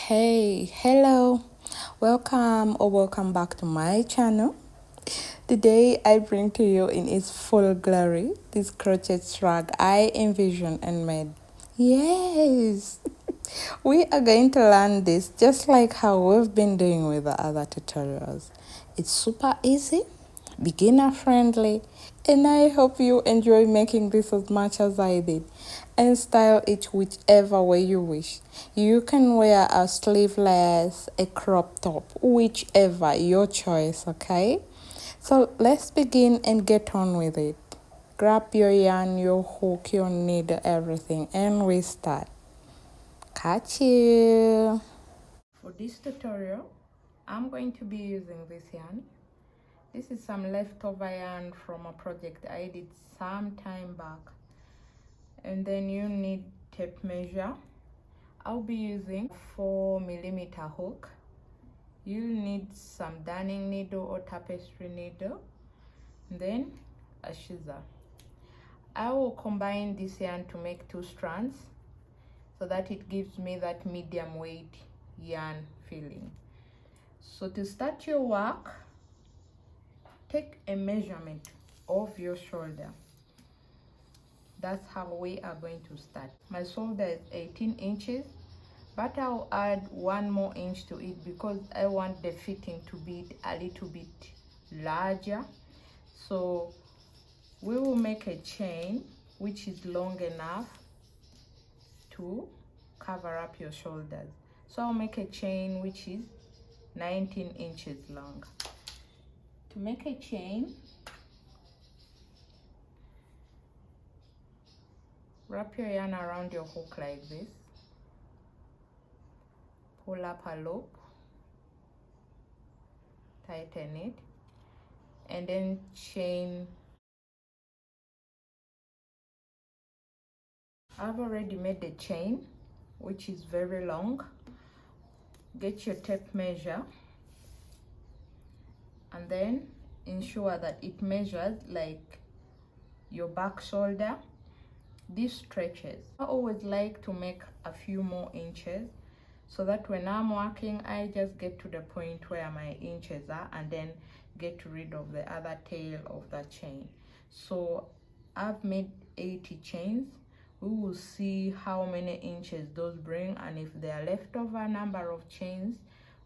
Hey, hello, welcome back to my channel. Today I bring to you in its full glory this crochet shrug I envisioned and made. Yes, we are going to learn this just like how we've been doing with the other tutorials. It's super easy, beginner friendly, and I hope you enjoy making this as much as I did, and style it whichever way you wish. You can wear a sleeveless, a crop top, whichever your choice, okay? So let's begin and get on with it. Grab your yarn, your hook, your needle, everything, and we start. Catch you! For this tutorial, I'm going to be using this yarn. This is some leftover yarn from a project I did some time back. And then you need tape measure. I'll be using 4mm hook. You'll need some darning needle or tapestry needle. And then a scissor. I will combine this yarn to make 2 strands so that it gives me that medium weight yarn feeling. So to start your work, take a measurement of your shoulder. That's how we are going to start. My shoulder is 18 inches, but I'll add 1 more inch to it because I want the fitting to be a little bit larger. So we will make a chain which is long enough to cover up your shoulders. So I'll make a chain which is 19 inches long. To make a chain, wrap your yarn around your hook like this, pull up a loop, tighten it, and then chain. I've already made the chain, which is very long. Get your tape measure and then ensure that it measures like your back shoulder. This stretches. I always like to make a few more inches so that when I'm working, I just get to the point where my inches are and then get rid of the other tail of the chain. So I've made 80 chains. We will see how many inches those bring, and if there are leftover number of chains,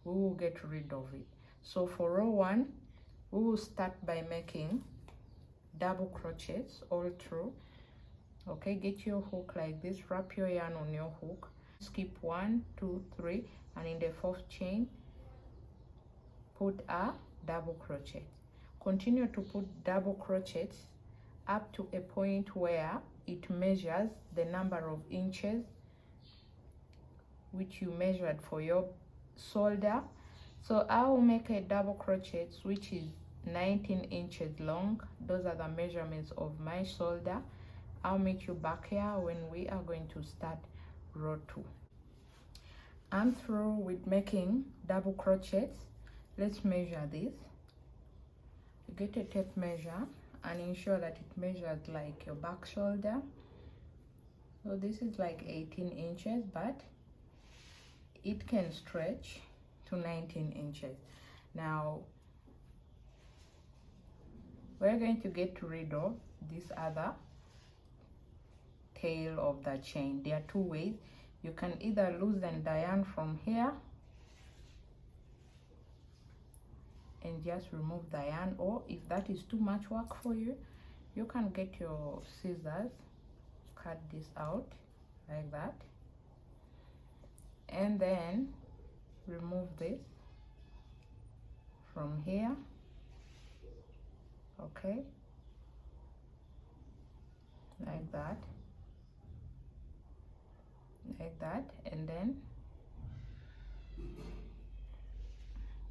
we will get rid of it. So for row 1, we will start by making double crochets all through. Okay, get your hook like this, wrap your yarn on your hook, skip 1, 2, 3, and in the 4th chain put a double crochet. Continue to put double crochets up to a point where it measures the number of inches which you measured for your shoulder. So I will make a double crochet which is 19 inches long. Those are the measurements of my shoulder. I'll meet you back here when we are going to start row 2. I'm through with making double crochets. Let's measure this. You get a tape measure and ensure that it measures like your back shoulder. So this is like 18 inches, but it can stretch to 19 inches. Now we're going to get rid of this other tail of the chain. There are 2 ways. You can either loosen the yarn from here and just remove the yarn, or if that is too much work for you, you can get your scissors, cut this out like that, and then remove this from here. Okay, like that, and then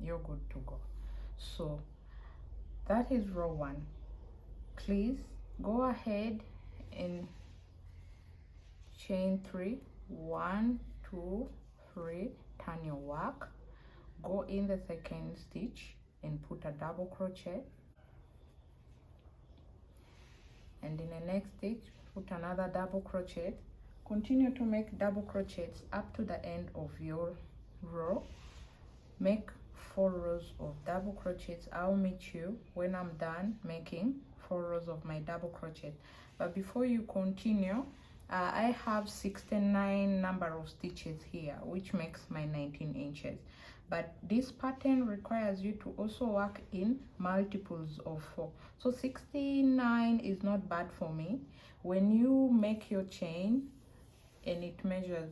you're good to go. So that is row 1. Please go ahead and chain 3, 1, 2, 3, turn your work, go in the 2nd stitch and put a double crochet, and in the next stitch put another double crochet. Continue to make double crochets up to the end of your row, make 4 rows of double crochets. I'll meet you when I'm done making 4 rows of my double crochet. But before you continue, I have 69 number of stitches here, which makes my 19 inches. But this pattern requires you to also work in multiples of 4. So 69 is not bad for me. When you make your chain and it measures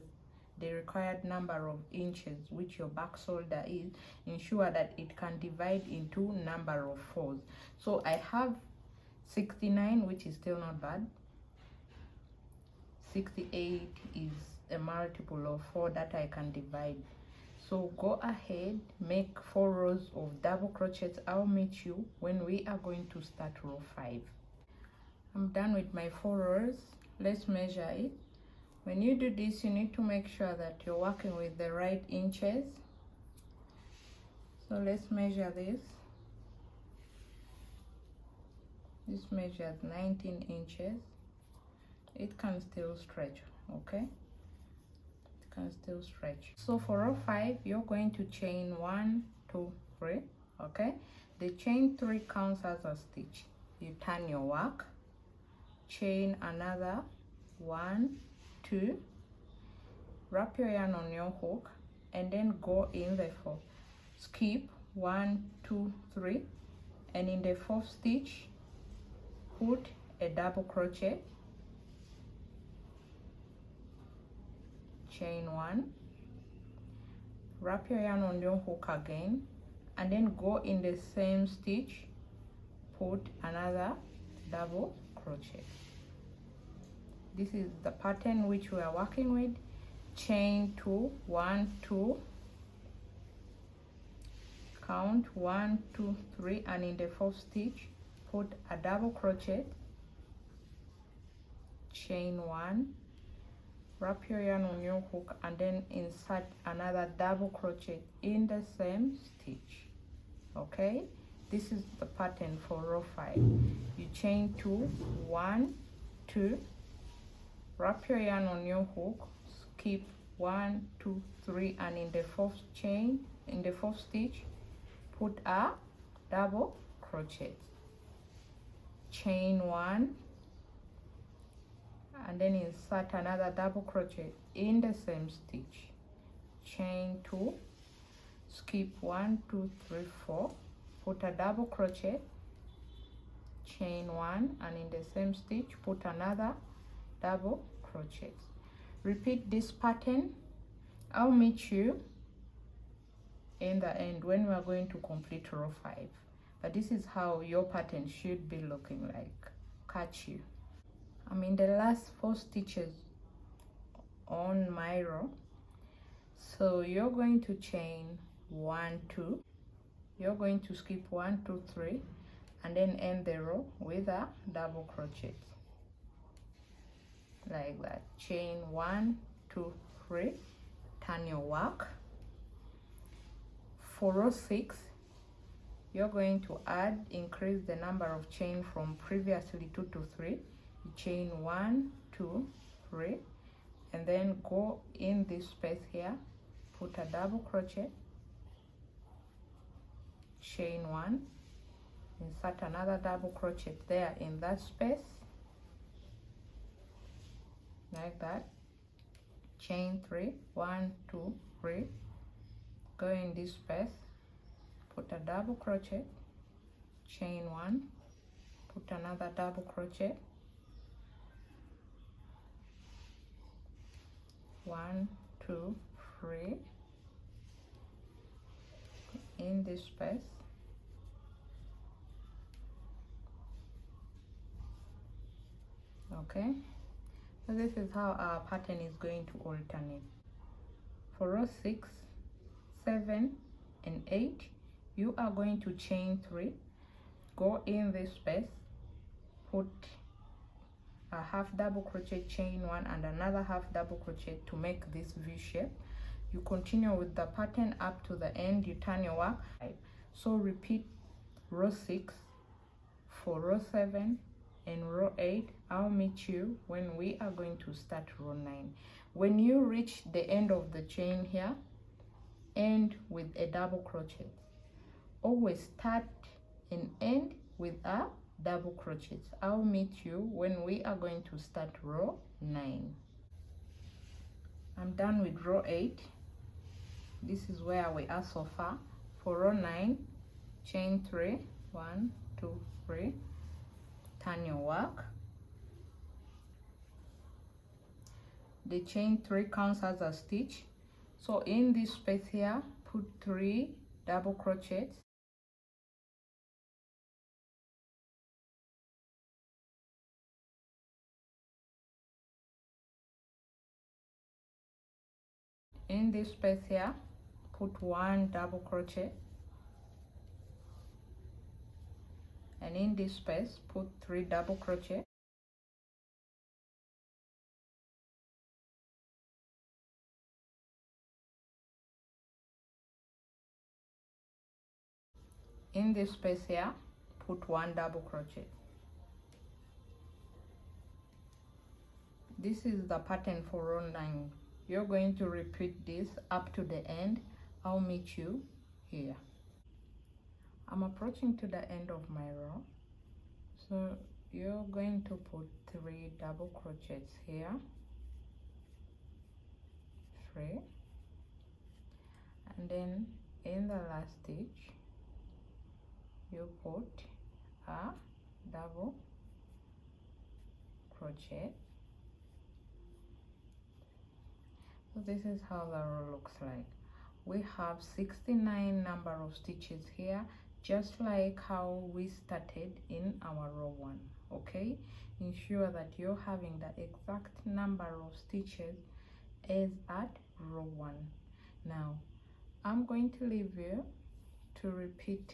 the required number of inches, which your back shoulder is, ensure that it can divide into number of 4s. So I have 69, which is still not bad. 68 is a multiple of 4 that I can divide. So go ahead, make 4 rows of double crochets. I'll meet you when we are going to start row 5. I'm done with my 4 rows. Let's measure it. When you do this, you need to make sure that you're working with the right inches. So let's measure this. This measures 19 inches. It can still stretch, okay? It can still stretch. So for row 5, you're going to chain 1, 2, 3, okay? The chain 3 counts as a stitch. You turn your work, chain another 1, 2, wrap your yarn on your hook, and then go in the 4. Skip 1, 2, 3, and in the 4th stitch, put a double crochet, chain 1, wrap your yarn on your hook again, and then go in the same stitch, put another double crochet. This is the pattern which we are working with. Chain 2, 1, 2, count 1, 2, 3, and in the 4th stitch, put a double crochet, chain 1, wrap your yarn on your hook, and then insert another double crochet in the same stitch. Okay, this is the pattern for row 5. You chain 2, 1, 2, wrap your yarn on your hook, skip 1, 2, 3, and in the 4th chain, in the 4th stitch, put a double crochet, chain 1, and then insert another double crochet in the same stitch, chain 2, skip 1, 2, 3, 4, put a double crochet, chain 1, and in the same stitch, put another double crochet. Repeat this pattern. I'll meet you in the end when we are going to complete row 5. But this is how your pattern should be looking like. Catch you. I'm in the last 4 stitches on my row. So you're going to chain 1, 2. You're going to skip 1, 2, 3, and then end the row with a double crochet. Like that. Chain 1, 2, 3, turn your work. For row 6, you're going to increase the number of chain from previously 2 to 3. You chain 1, 2, 3, and then go in this space here, put a double crochet, chain 1, insert another double crochet there in that space, like that, chain 3, 1, 2, 3, go in this space, put a double crochet, chain 1, put another double crochet, 1, 2, 3, in this space, okay. So this is how our pattern is going to alternate. For row 6, 7, and 8, you are going to chain 3, go in this space, put a half double crochet, chain 1, and another half double crochet to make this V shape. You continue with the pattern up to the end. You turn your work. So repeat row 6 for row 7 and row 8. I'll meet you when we are going to start row 9. When you reach the end of the chain here, end with a double crochet. Always start and end with a double crochet. I'll meet you when we are going to start row 9. I'm done with row 8. This is where we are so far. For row 9, chain 3, 1, 2, 3, turn your work. The chain 3 counts as a stitch. So in this space here, put 3 double crochets. In this space here, put 1 double crochet, and in this space put 3 double crochet. In this space here, put 1 double crochet. This is the pattern for row 9. You're going to repeat this up to the end. I'll meet you here. I'm approaching to the end of my row, so you're going to put 3 double crochets here, 3, and then in the last stitch you put a double crochet. So this is how the row looks like. We have 69 number of stitches here, just like how we started in our row 1. Okay, ensure that you're having the exact number of stitches as at row 1. Now I'm going to leave you to repeat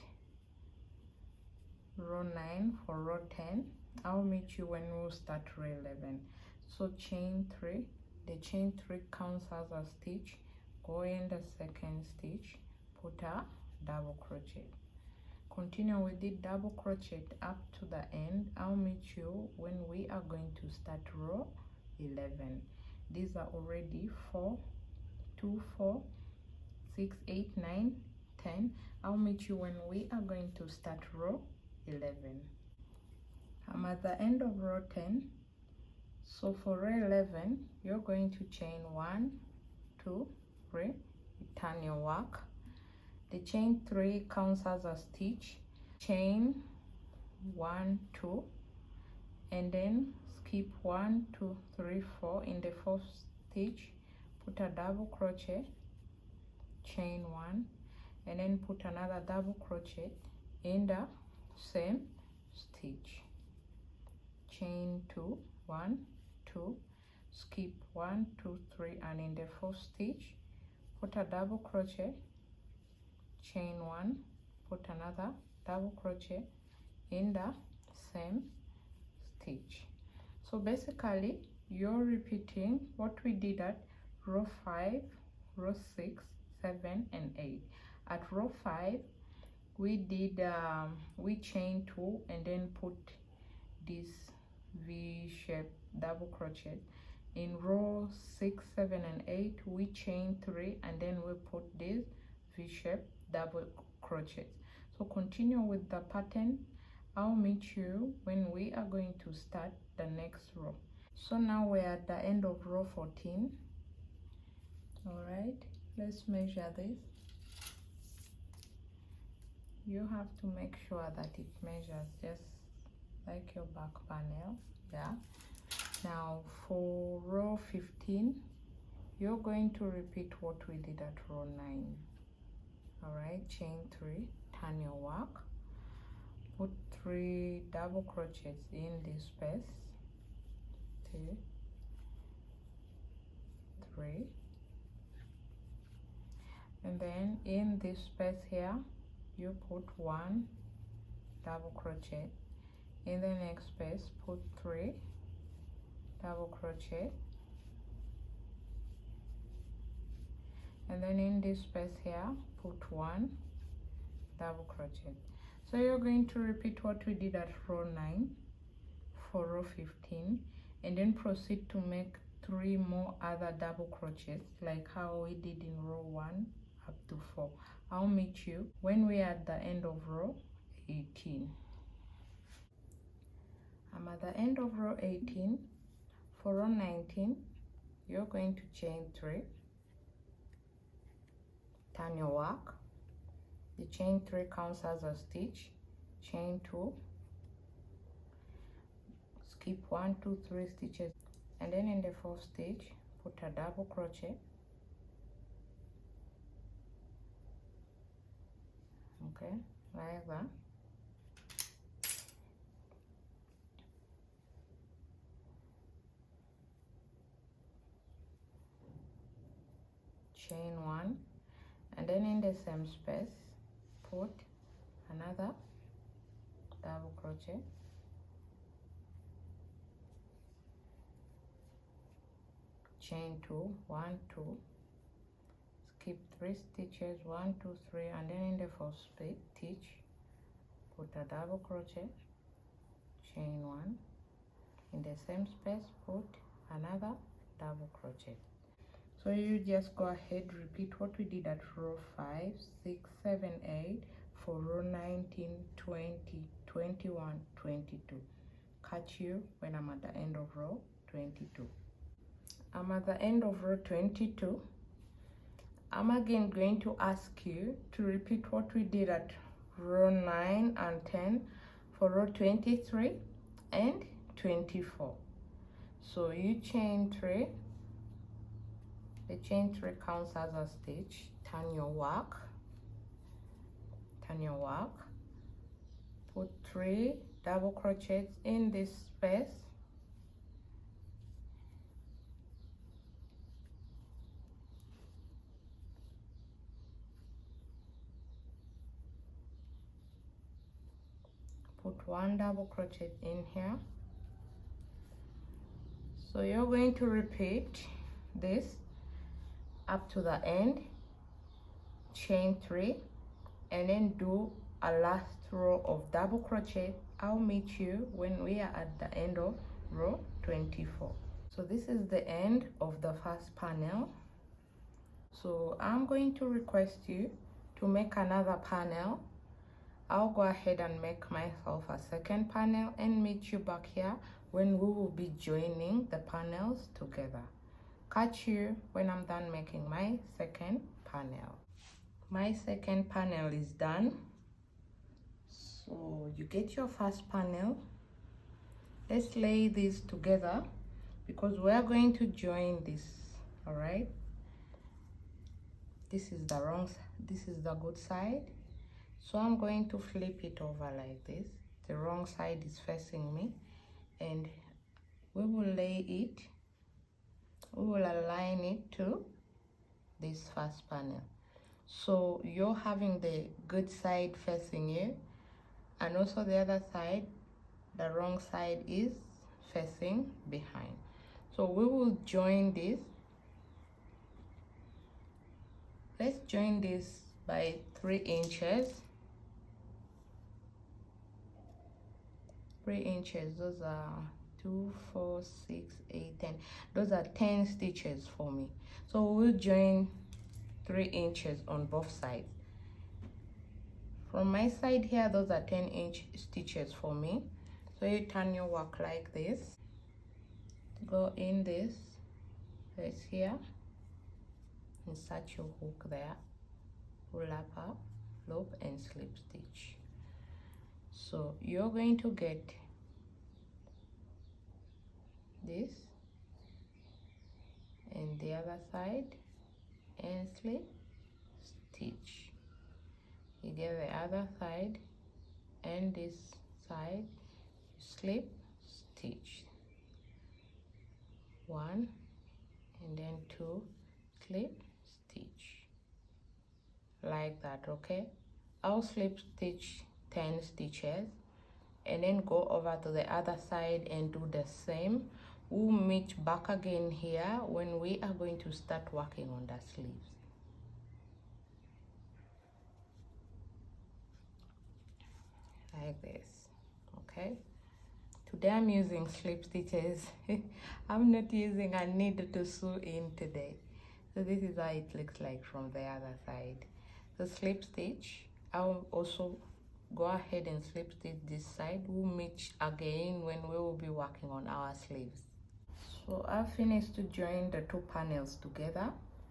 row 9 for row 10. I'll meet you when we'll start row 11. So chain 3, the chain 3 counts as a stitch. Go in the second stitch, put a double crochet, continue with the double crochet up to the end. I'll meet you when we are going to start row 11. These are already 4, 2, 4, 6, 8, 9, 10. I'll meet you when we are going to start row 11. I'm at the end of row 10. So for row 11, you're going to chain 1, 2, 3, turn your work. The chain 3 counts as a stitch. Chain 1, 2, and then skip 1, 2, 3, 4. In the fourth stitch, put a double crochet, chain 1, and then put another double crochet in the same stitch. Chain 2, 1, 2, skip 1, 2, 3, and in the fourth stitch put a double crochet, chain 1, put another double crochet in the same stitch. So basically you're repeating what we did at row 5, row 6, 7, and 8. At row 5 we did we chained 2 and then put this V-shaped double crochet. In row 6, 7, and 8 we chain 3 and then we put this V-shaped double crochet. So continue with the pattern. I'll meet you when we are going to start the next row. So now we're at the end of row 14. All right, let's measure this. You have to make sure that it measures just like your back panel. Yeah. Now for row 15, you're going to repeat what we did at row 9. All right, chain 3, turn your work, put 3 double crochets in this space, 2, 3, and then in this space here you put 1 double crochet. In the next space put 3 double crochet, and then in this space here put 1 double crochet. So you're going to repeat what we did at row 9 for row 15, and then proceed to make 3 more other double crochets like how we did in row 1 up to 4. I'll meet you when we're at the end of row 18. I'm at the end of row 18. For row 19, you're going to chain 3, turn your work. The chain 3 counts as a stitch, chain 2, skip 1, 2, 3 stitches, and then in the 4th stitch, put a double crochet. Okay, like that. Chain 1, and then in the same space, put another double crochet. Chain 2, 1, 2, skip 3 stitches, 1, 2, 3, and then in the 4th stitch, put a double crochet, chain 1, in the same space, put another double crochet. So you just go ahead, repeat what we did at row 5, 6, 7, 8 for row 19, 20, 21, 22. Catch you when I'm at the end of row 22. I'm at the end of row 22. I'm again going to ask you to repeat what we did at row 9 and 10 for row 23 and 24. So you chain 3. The chain 3 counts as a stitch. Turn your work. Turn your work. Put 3 double crochets in this space. Put 1 double crochet in here. So you're going to repeat this up to the end, chain 3, and then do a last row of double crochet. I'll meet you when we are at the end of row 24. So this is the end of the first panel. So I'm going to request you to make another panel. I'll go ahead and make myself a second panel and meet you back here when we will be joining the panels together. Catch you when I'm done making my second panel. My second panel is done. So you get your first panel. Let's lay these together because we are going to join this. All right, this is the good side. So I'm going to flip it over like this. The wrong side is facing me, and we will lay it. We will align it to this first panel. So you're having the good side facing you, and also the other side, the wrong side is facing behind. So we will join this. Let's join this by 3 inches. 3 inches, those are 2, 4, 6, 8, 10. Those are 10 stitches for me. So we'll join 3 inches on both sides. From my side here, those are 10-inch stitches for me. So you turn your work like this. Go in this place here. Insert your hook there. Pull up, loop, and slip stitch. So you're going to get this and the other side and slip stitch. You get the other side and this side, slip stitch. 1 and then 2 slip stitch like that. Okay, I'll slip stitch 10 stitches and then go over to the other side and do the same. We'll meet back again here when we are going to start working on the sleeves. Like this. Okay, today I'm using slip stitches. I'm not using a needle to sew in today. So this is how it looks like from the other side. the slip stitch, I'll also go ahead and slip stitch this side. We'll meet again when we will be working on our sleeves. So I've finished to join the two panels together.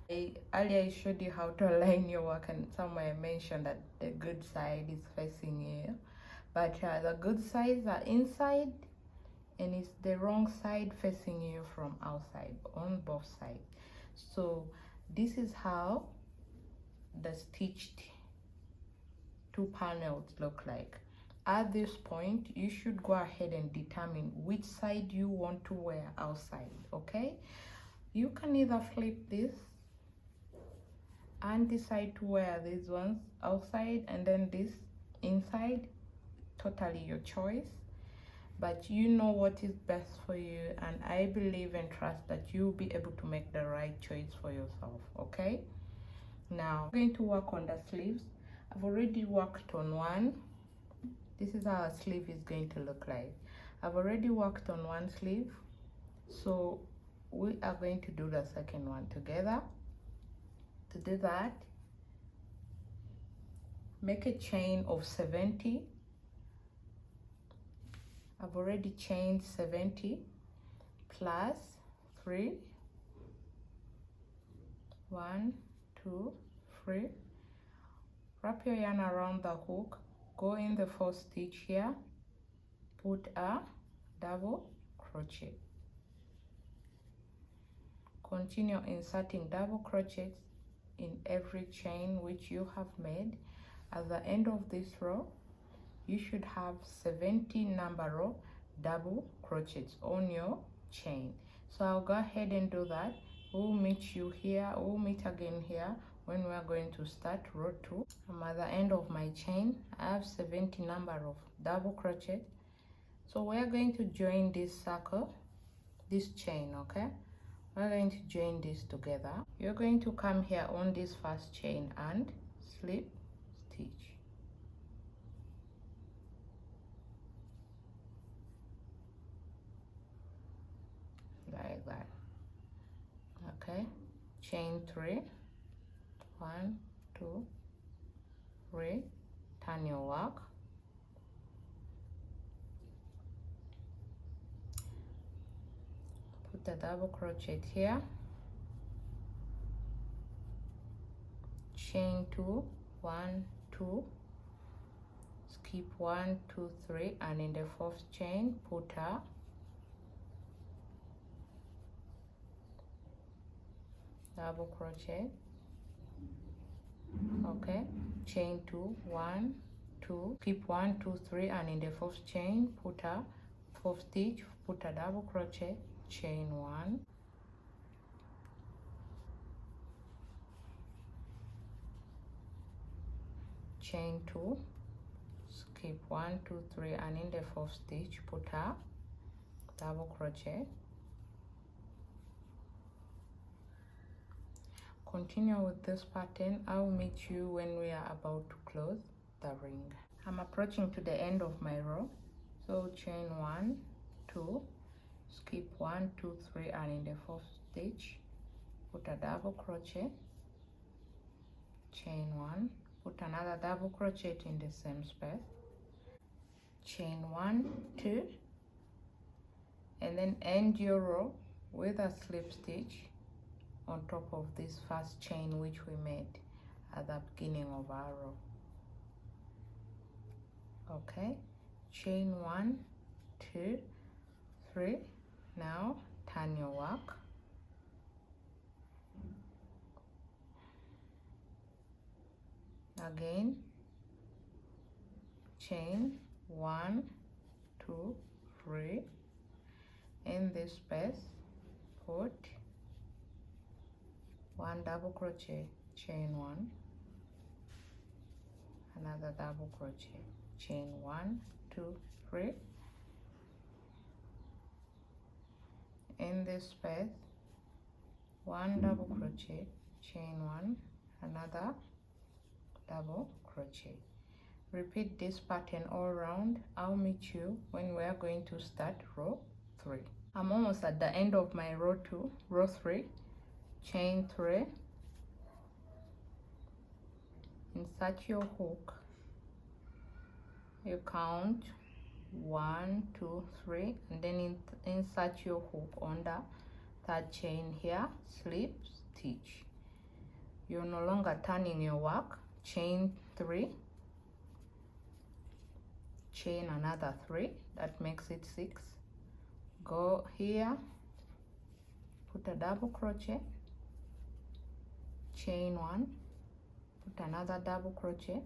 Earlier I showed you how to align your work, and somewhere I mentioned that the good side is facing you, but the good sides are inside and it's the wrong side facing you from outside on both sides. So this is how the stitched two panels look like. At this point, you should go ahead and determine which side you want to wear outside. Okay, you can either flip this and decide to wear these ones outside and then this inside. Totally your choice, but you know what is best for you, and I believe and trust that you'll be able to make the right choice for yourself. Okay, now I'm going to work on the sleeves. I've already worked on one. This is how a sleeve is going to look like. I've already worked on one sleeve, so we are going to do the second one together. To do that, make a chain of 70. I've already chained 70 plus 3. 1, 2, 3. Wrap your yarn around the hook, go in the first stitch here, put a double crochet. Continue inserting double crochets in every chain which you have made. At the end of this row, you should have 70 number of double crochets on your chain. So I'll go ahead and do that. We'll meet you here, we'll meet again here when we are going to start row 2. I'm at the end of my chain. I have 70 number of double crochet. So we are going to join this circle, this chain. Okay, we're going to join this together. You're going to come here on this first chain and slip stitch. Like that. Okay, chain 3, 1, 2, 3, turn your work, put the double crochet here, chain 2, 1, 2, skip 1, 2, 3, and in the fourth chain put a double crochet. Okay, chain 2, 1, 2, skip 1, 2, 3, and in the fourth chain put a fourth stitch, put a double crochet, chain 1, chain 2, skip 1, 2, 3, and in the fourth stitch put a double crochet. Continue with this pattern. I'll meet you when we are about to close the ring. I'm approaching to the end of my row, so chain 1, 2, skip 1, 2, 3, and in the fourth stitch put a double crochet, chain 1, put another double crochet in the same space, chain 1, 2, and then end your row with a slip stitch on top of this first chain which we made at the beginning of our row. Okay, chain 1, 2, 3. Now turn your work, again chain 1, 2, 3. In this space put 1 double crochet, chain 1, another double crochet, chain 1, 2, 3. In this space 1 double crochet, chain 1, another double crochet. Repeat this pattern all around. I'll meet you when we are going to start row 3. I'm almost at the end of my row 2, row 3. Chain 3, insert your hook, you count 1 2 3, and then insert your hook on the third chain here, slip stitch. You're no longer turning your work. Chain 3, chain another 3, that makes it 6. Go here, put a double crochet, chain 1, put another double crochet,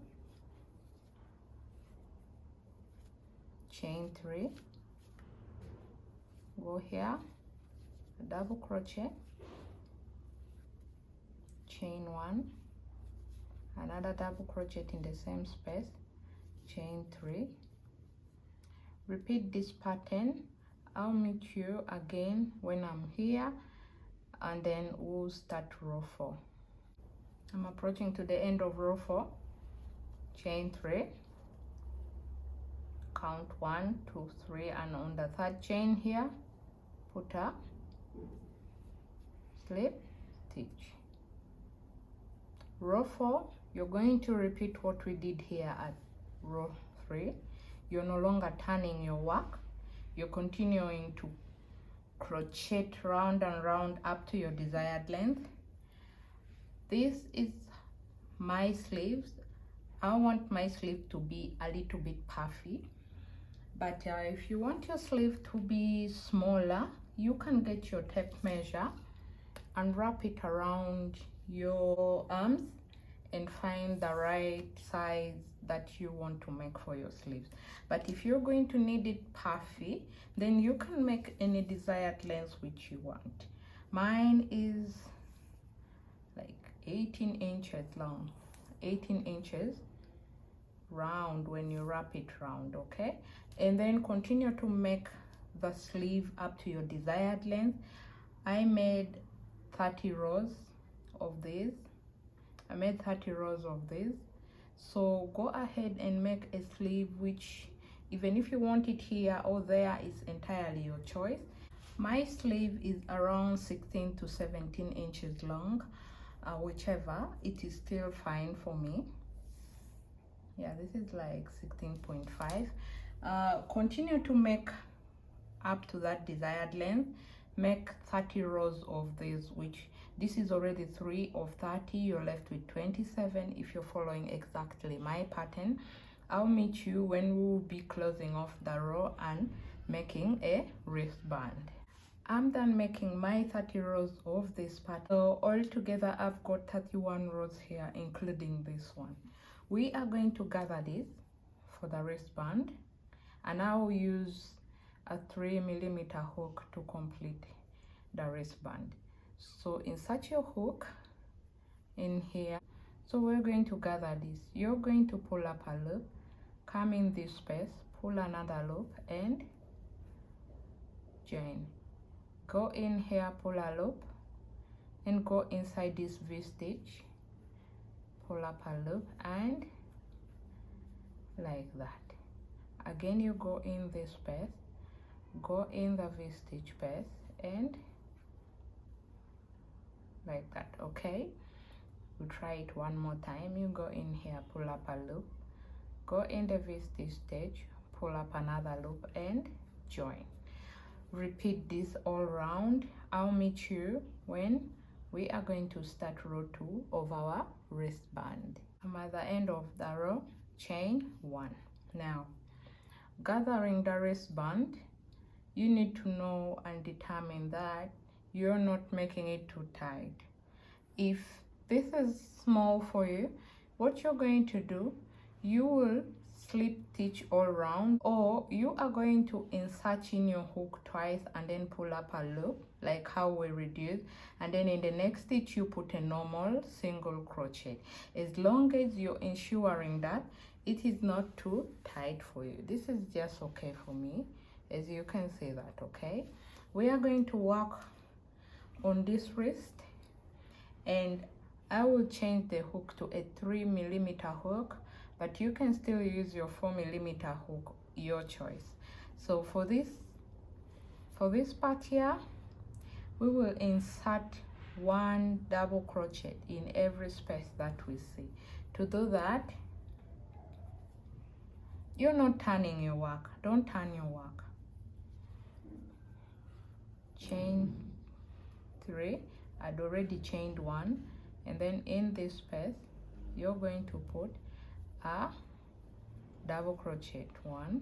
chain 3, go here, a double crochet, chain 1, another double crochet in the same space, chain 3. Repeat this pattern. I'll meet you again when I'm here, and then we'll start row 4. I'm approaching to the end of row 4. Chain 3, count 1 2 3, and on the third chain here, put a slip stitch. Row 4, you're going to repeat what we did here at row 3. You're no longer turning your work. You're continuing to crochet round and round up to your desired length. This is my sleeves. I want my sleeve to be a little bit puffy, but if you want your sleeve to be smaller, you can get your tape measure and wrap it around your arms and find the right size that you want to make for your sleeves. But if you're going to need it puffy, then you can make any desired length which you want. Mine is like 18 inches long, 18 inches round when you wrap it round, okay? And then continue to make the sleeve up to your desired length. I made 30 rows of these. I made 30 rows of these. So go ahead and make a sleeve which, even if you want it here or there, is entirely your choice. My sleeve is around 16 to 17 inches long, whichever, it is still fine for me. Yeah, this is like 16.5. Continue to make up to that desired length. Make 30 rows of these, which this is already 3 of 30. You're left with 27 if you're following exactly my pattern. I'll meet you when we'll be closing off the row and making a wristband. I'm done making my 30 rows of this pattern. So altogether I've got 31 rows here, including this one. We are going to gather this for the wristband, and I'll use a 3mm hook to complete the wristband. So insert your hook in here. So we're going to gather this. You're going to pull up a loop, come in this space, pull another loop and join. Go in here, pull a loop and go inside this V-stitch, pull up a loop and like that. Again, you go in this space, go in the V-stitch space and like that, okay? We'll try it one more time. You go in here, pull up a loop, go in the V-stitch stage, pull up another loop and join. Repeat this all round. I'll meet you when we are going to start row 2 of our wristband. I'm at the end of the row, chain 1. Now, gathering the wristband, you need to know and determine that you're not making it too tight. If this is small for you, what you're going to do, you will slip stitch all around, or you are going to insert in your hook twice and then pull up a loop like how we reduce, and then in the next stitch you put a normal single crochet, as long as you're ensuring that it is not too tight for you. This is just okay for me, as you can see that, okay? We are going to work on this wrist, and I will change the hook to a 3mm hook, but you can still use your 4mm hook, your choice. So for this part here, we will insert 1 double crochet in every space that we see. To do that, you're not turning your work. Don't turn your work. Chain 3. I'd already chained 1, and then in this space you're going to put a double crochet 1.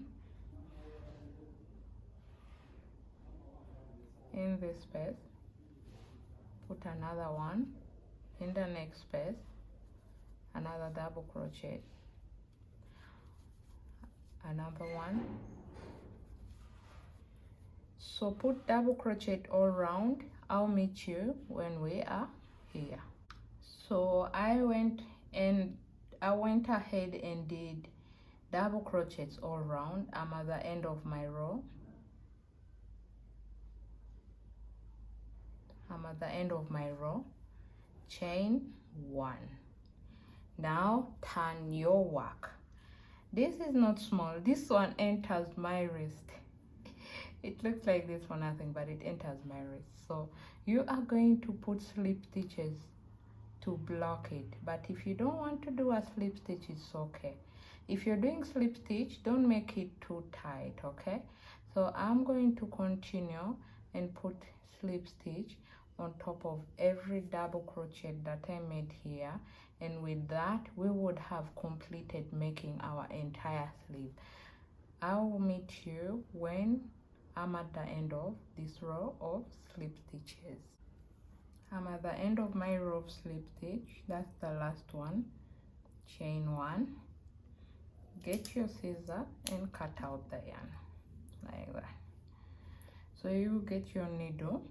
In this space, put another 1. In the next space, another double crochet, another 1. So put double crochet all around. I'll meet you when we are here. So I went ahead and did double crochets all around. I'm at the end of my row. I'm at the end of my row. Chain 1. Now turn your work. This is not small. This one enters my wrist. It looks like this for nothing, but it enters my wrist. So you are going to put slip stitches to block it. But if you don't want to do a slip stitch, it's okay. If you're doing slip stitch, don't make it too tight, okay? So I'm going to continue and put slip stitch on top of every double crochet that I made here, and with that we would have completed making our entire sleeve. I will meet you when I'm at the end of this row of slip stitches. I'm at the end of my row of slip stitch. That's the last one. Chain 1. Get your scissor and cut out the yarn like that. So you get your needle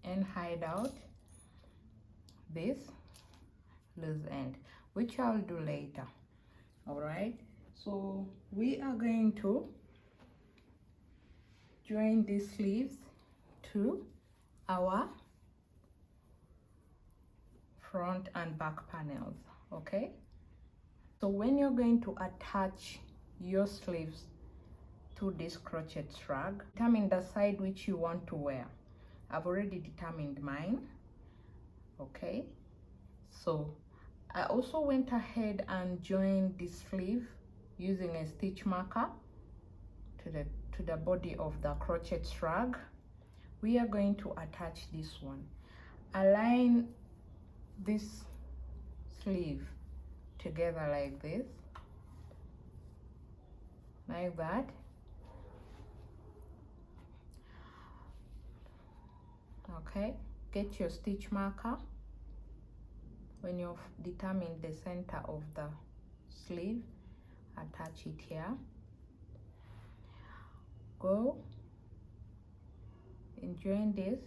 and hide out this loose end, which I'll do later. All right, so we are going to join these sleeves to our front and back panels. Okay, so when you're going to attach your sleeves to this crochet shrug, determine the side which you want to wear. I've already determined mine. Okay, so I also went ahead and joined this sleeve using a stitch marker to the body of the crochet shrug. We are going to attach this one. Align this sleeve together like this, like that. Okay, get your stitch marker. When you've determined the center of the sleeve, attach it here. Go and join this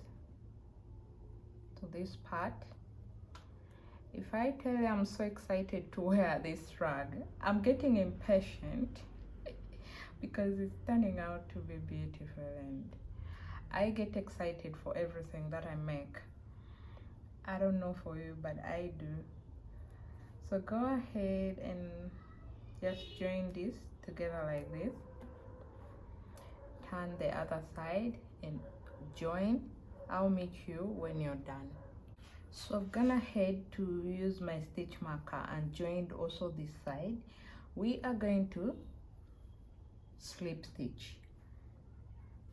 to this part. If I tell you I'm so excited to wear this shrug, I'm getting impatient because it's turning out to be beautiful, and I get excited for everything that I make. I don't know for you, but I do. So go ahead and just join this together like this. Turn the other side and join. I'll meet you when you're done. So I've gone ahead to use my stitch marker and joined also this side. We are going to slip stitch,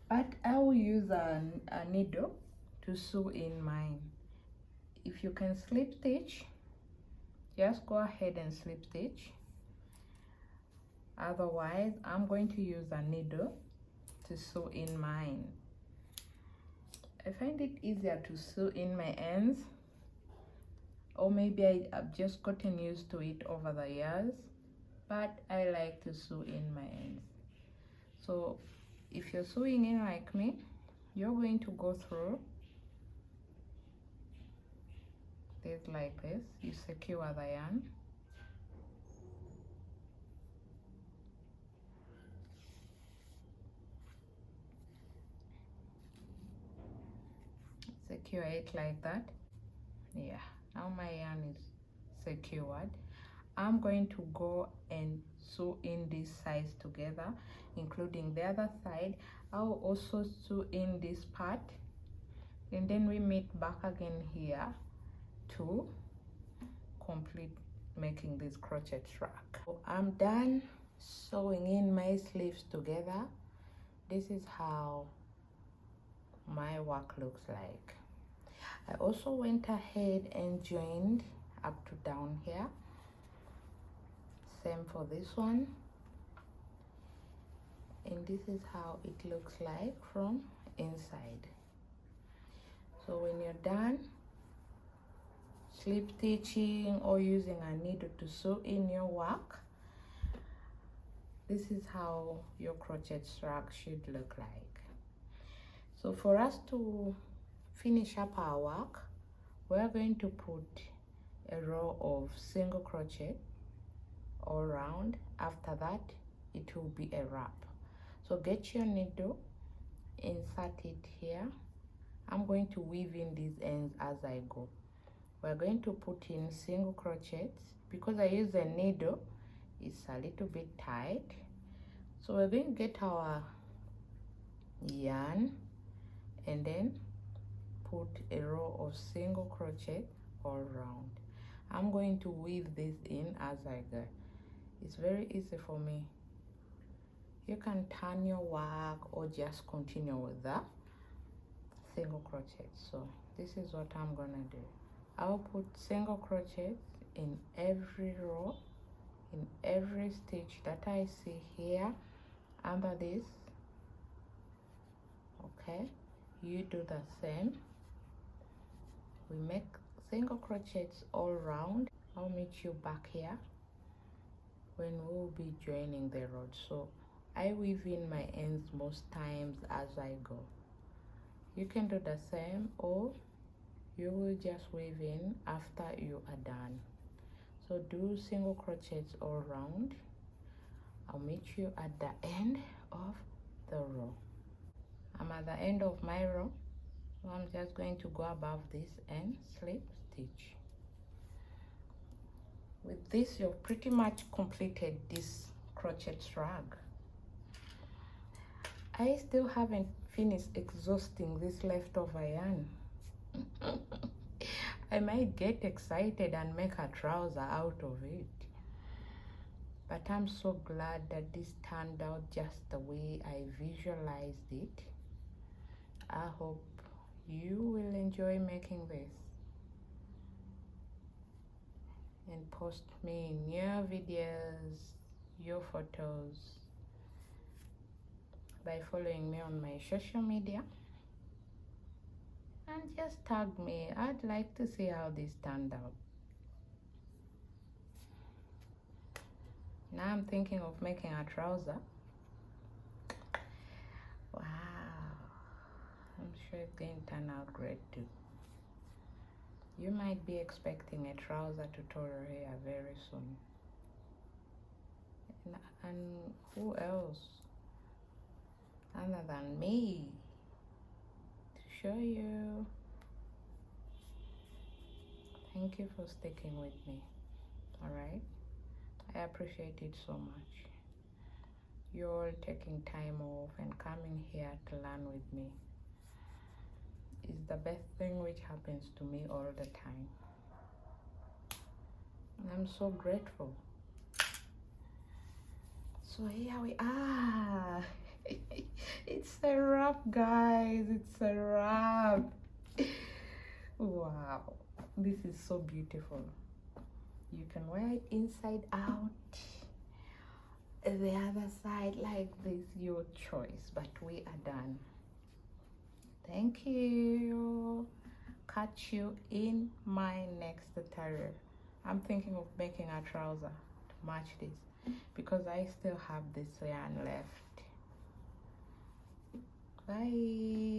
but I will use a needle to sew in mine. If you can slip stitch, just go ahead and slip stitch. Otherwise, I'm going to use a needle to sew in mine. I find it easier to sew in my ends, or maybe I've just gotten used to it over the years, but I like to sew in my ends. So if you're sewing in like me, you're going to go through this like this. You secure the yarn, secure it like that. Yeah, now my yarn is secured. I'm going to go and sew in these sides together, including the other side. I'll also sew in this part, and then we meet back again here to complete making this crochet shrug. So I'm done sewing in my sleeves together. This is how my work looks like. I also went ahead and joined up to down here. Same for this one. And this is how it looks like from inside. So when you're done slip stitching or using a needle to sew in your work, this is how your crochet shrug should look like. So for us to finish up our work, we're going to put a row of single crochet all around. After that, it will be a wrap. So get your needle, insert it here. I'm going to weave in these ends as I go. We're going to put in single crochets. Because I use a needle, it's a little bit tight. So we're going to get our yarn and then put a row of single crochet all around. I'm going to weave this in as I go. It's very easy for me. You can turn your work or just continue with the single crochet. So this is what I'm gonna do. I'll put single crochet in every row, in every stitch that I see here under this. Okay, you do the same. We make single crochets all around. I'll meet you back here when we'll be joining the rod. So I weave in my ends most times as I go. You can do the same, or you will just weave in after you are done. So do single crochets all around. I'll meet you at the end of the row. I'm at the end of my row, so I'm just going to go above this and slip stitch. With this, you've pretty much completed this crochet shrug. I still haven't finished exhausting this leftover yarn. I might get excited and make a trouser out of it. But I'm so glad that this turned out just the way I visualized it. I hope you will enjoy making this and post me your videos, your photos by following me on my social media, and just tag me. I'd like to see how this turned out. Now I'm thinking of making a trouser. Wow, I'm sure it's going to turn out great too. You might be expecting a trouser tutorial here very soon. And who else other than me to show you? Thank you for sticking with me. All right, I appreciate it so much. You're taking time off and coming here to learn with me. It's the best thing which happens to me all the time. And I'm so grateful. So here we are. It's a wrap, guys. It's a wrap. Wow, this is so beautiful. You can wear it inside out, the other side like this, your choice. But we are done. Thank you. Catch you in my next tutorial. I'm thinking of making a trouser to match this because I still have this yarn left. Bye.